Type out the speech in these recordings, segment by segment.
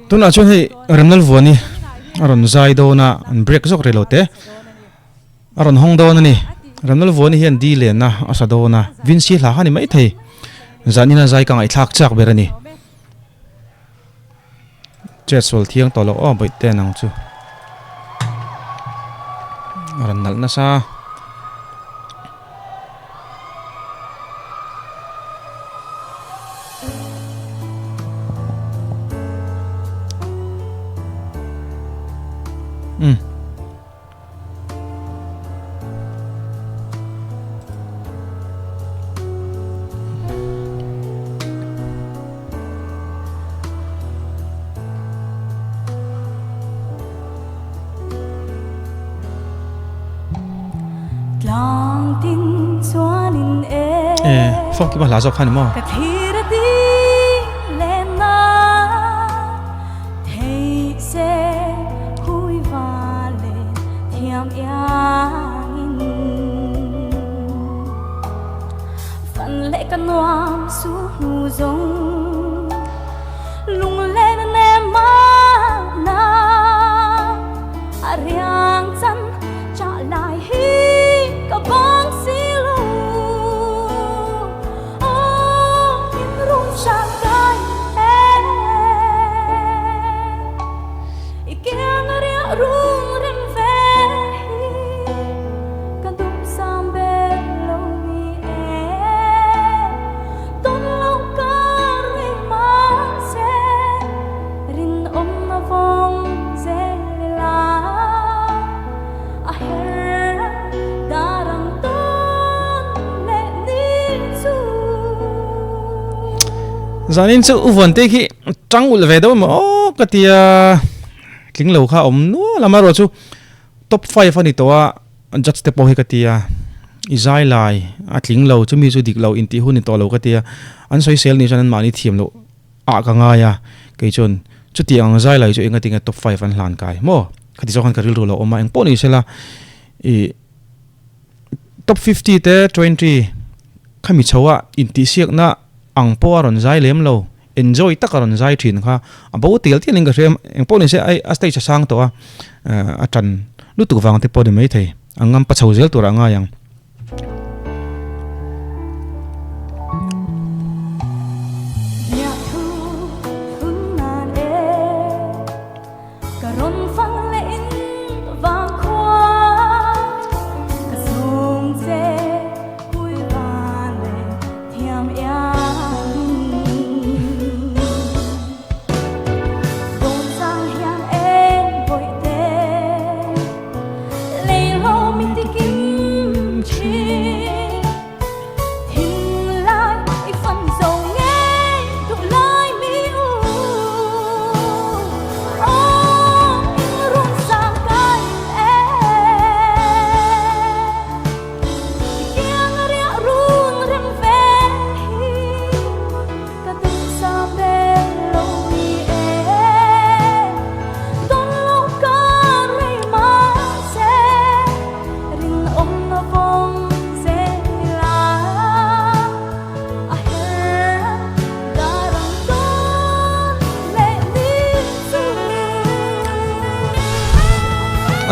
tu na chon hi remnal vuani aron zai do na break zok relote aron hong do na ni remnal vuani hian di len na asa do na vinci hla hani mai thei zanina zai kang ai thak chak berani chesol thiang tolo o boi te nang chu aron nal na sa phong cái lá dọc khăn mà zanin chu uvon te khi tangul ve do mo katia tling lo kha om no lama ro chu top 5 ani to a just te po he katia izai lai a tling lo chu mi chu dik lo in ti hun ni to lo katia an soi sel ni chanan mani thiam lo a ka nga ya ke chon chu ti ang zai lai chu enga tinga top 5 an hlan kai mo khati zo khan karil ro lo oma eng po ni sela e top 50 te 20 khami chawa in ti siak na ang po aron zai lem lo enjoy tak aron zai thin kha abo tel ti ning ka sem eng po ni se ai astai cha sang to a tan lu tu wang te po de mai thei angam pa chho zel tur anga yang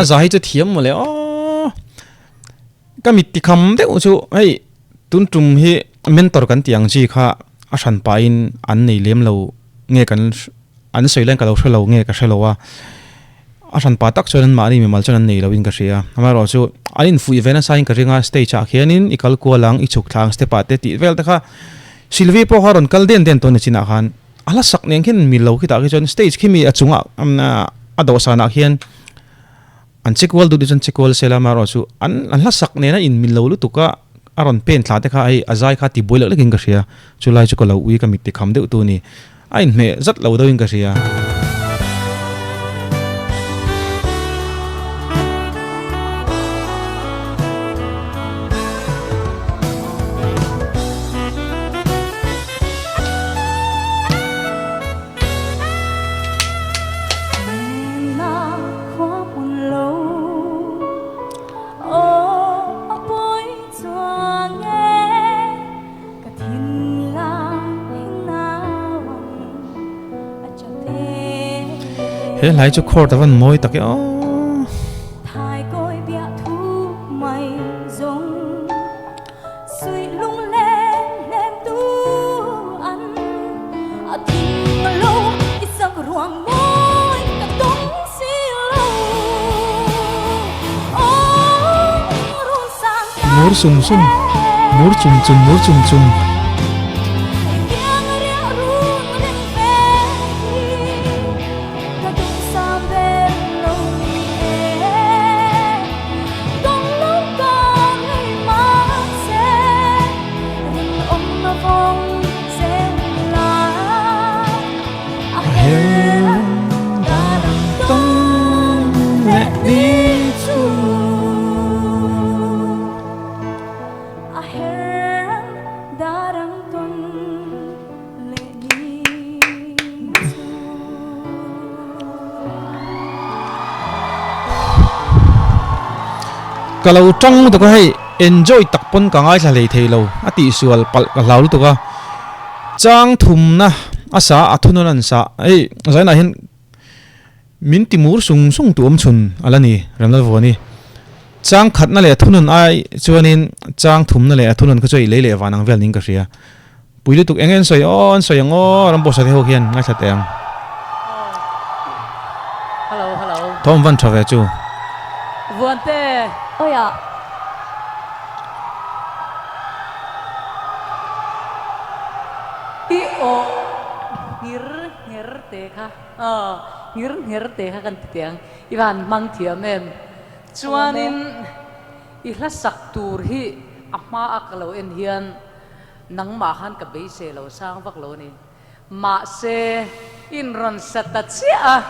zai chu thiam mo le o kamit ti kham de chu ei tun tum hi mentor kan tiang chi kha a san pa in an nei lem lo nge kan an sei len ka lo thlo nge ka thlo wa a san pa tak chon ma ni mi mal chon nei lo in ka ria ama ro chu anin fu event sign ka ringa stage a khianin ikal ko lang i chuk thang step pa te ti vel ta kha silvi po haron kal den den to ni china khan ala sak neng khin mi lo ki ta ki chon stage khi mi achunga amna ado sana khian an chekwal du dijan chekwal sela maro chu an la sak ne na in min lo lu tuka aron pen thla te kha ai azai kha ti boil lekin ka ria chulai chu ko lo ui ka mi ti kham de tu ni ain me zat lo do in ka ria he lai chu khor ta van moi ta ke o thai côi bia thu mày giống suy lung lên nem tu ăn thình lâu ít sắc ruộng môi cả đông xí lâu run sang mur sum sum mur chum chum kalau trăng tu có hay enjoy tập pon cả ngay là lấy thấy lâu, à tỷ sual pal lâu tu có trang thum na asa athun nan sa ei zai na hin min timur sung sung tu chun alani ramdal voni trang khat na le thunun ai chuanin trang thum na le thunun ka choi le le wanang vel ning ka ria puilu tuk engen soi on soi ngo ram bo sa the ho hian ngai sa teng hello thom van thave chu vuan te ôi ạ i o ngir te kha ngir te kha kan tiang iwan mang thiam em chuanin i hla sak tur hi ama aklo en hian nang ma han ka be se lo sang vak lo ni ma se in ron sata chia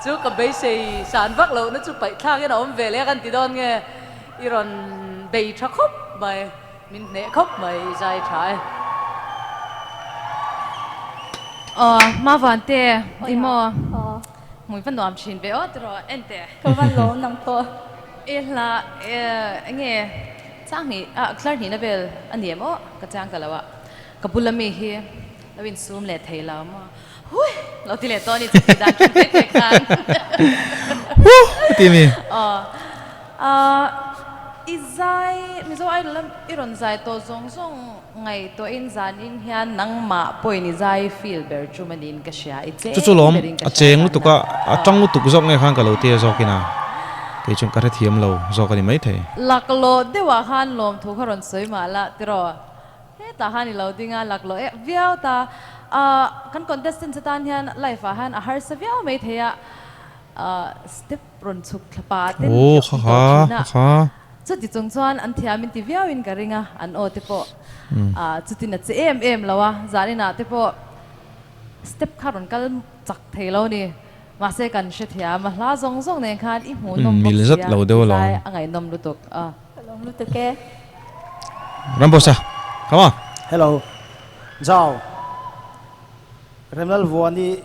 chú cầm bấy xì sản vác lẩu nó chú phải thang cái nó om về lấy ăn tí đòn nghe iron bày cho khóc mày mình nè khóc mày dài trái mà vẫn thế imo mùi phân đoán chín về rồi anh thế cơ văn lố nằm to là nghe trang này Clark này là về anh em ó cái trang cái là vậy cái bula mi hi là bên zoom lệ thấy là mà huiเราที่เหลือตัวนี้จะติดดันคิดเด็กๆกันตีมีอีใจมิโซไอ้เราอีรอนใจตัวซงไงตัวอินจานินเฮียนังมาป่วยนี่ใจฟีลเบอร์จูมันอินก็เชียอีเจจู่ๆล้มเจงลุตุกะจังลุตุกจอกไงข้างกับเราเตี้ยจอกินะเกี่ยจงกระเทียมเราจอกันไม่เท่หลักโลดได้ว่าขันลมถูกขรอนสวยมาละติรอเฮ้ตาขันนี่เราดิ้งอ่ะหลักโลเวียวตาkan contestant sa tan hian life han a har sa viau mai theya step ron chuk thapa ten kha chu ti chung chuan an thia min ti viau in karinga an o te po chutin a che em lawa zalina te po step kharon kal chak thelo ni ma se kan she thia ma hla zong ne khan I hmu nom mil zat lo de lo angai nom lutuk lom lu ke rambosa come on hello zao remnal vuani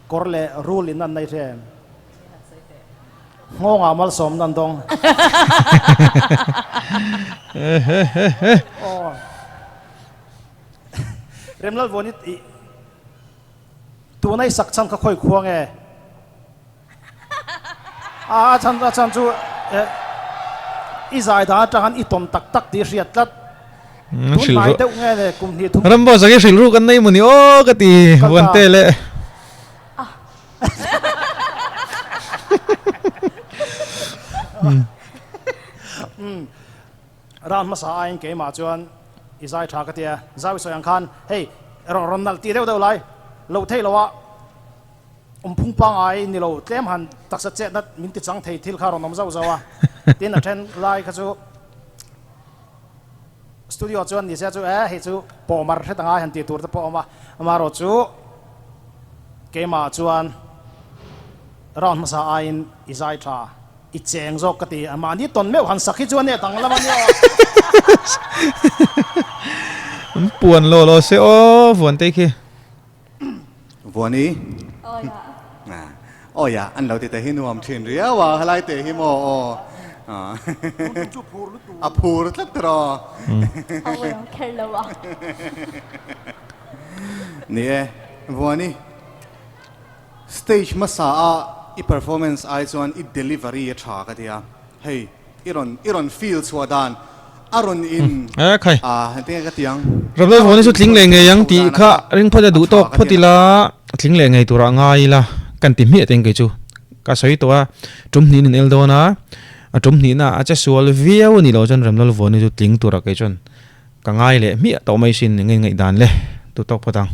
korle rule in nan nai them ngonga mal som nan dong remnal vuani tu nai sak chan ka khoi khuang e chan chu I zai da tangan I tom tak ti riat lat shil mai te nge le kum ni thum rambo sa ke shil ru kan nei muni o ka ti wan te le ran ma sa ain ke ma chuan I zai tha ka tia zai so yang khan hey ron nal ti deu lai lo thei lo wa phung pang ai ni lo tlem han tak sa che dat min ti chang thei thil kha ron nom zau zawa tin a then lai ka chu studio chuan ni se chu he chu pomar the tanga han ti tur ta poma amaro chu ke ma chuan ron ma sa ain I zai tha I cheng zok ka ti ama ni ton meu han sakhi chuan ne tang lama ni puan lo se o vuan te ki vuani ôi ạ ôi ya anh lâu thì thấy nuông trên ria và hai thì hi mò phur tất rồi ôi kêu lâu à nè vuani stage masa I performance ai chuan I delivery a tha ka tia hey iron feel chuadan aron in khai te ka tiang ramlo voni chu tling le nge yang ti kha ring phada du tok photila tling le ngai tura ngai la kan ti mi teng ke chu ka soi to a tum ni nin eldona a tum ni na a cha sual viau ni lo jan ramlo voni chu tling tura ke chon ka ngai le mi to mai sin ngai ngai dan le tu tok phatang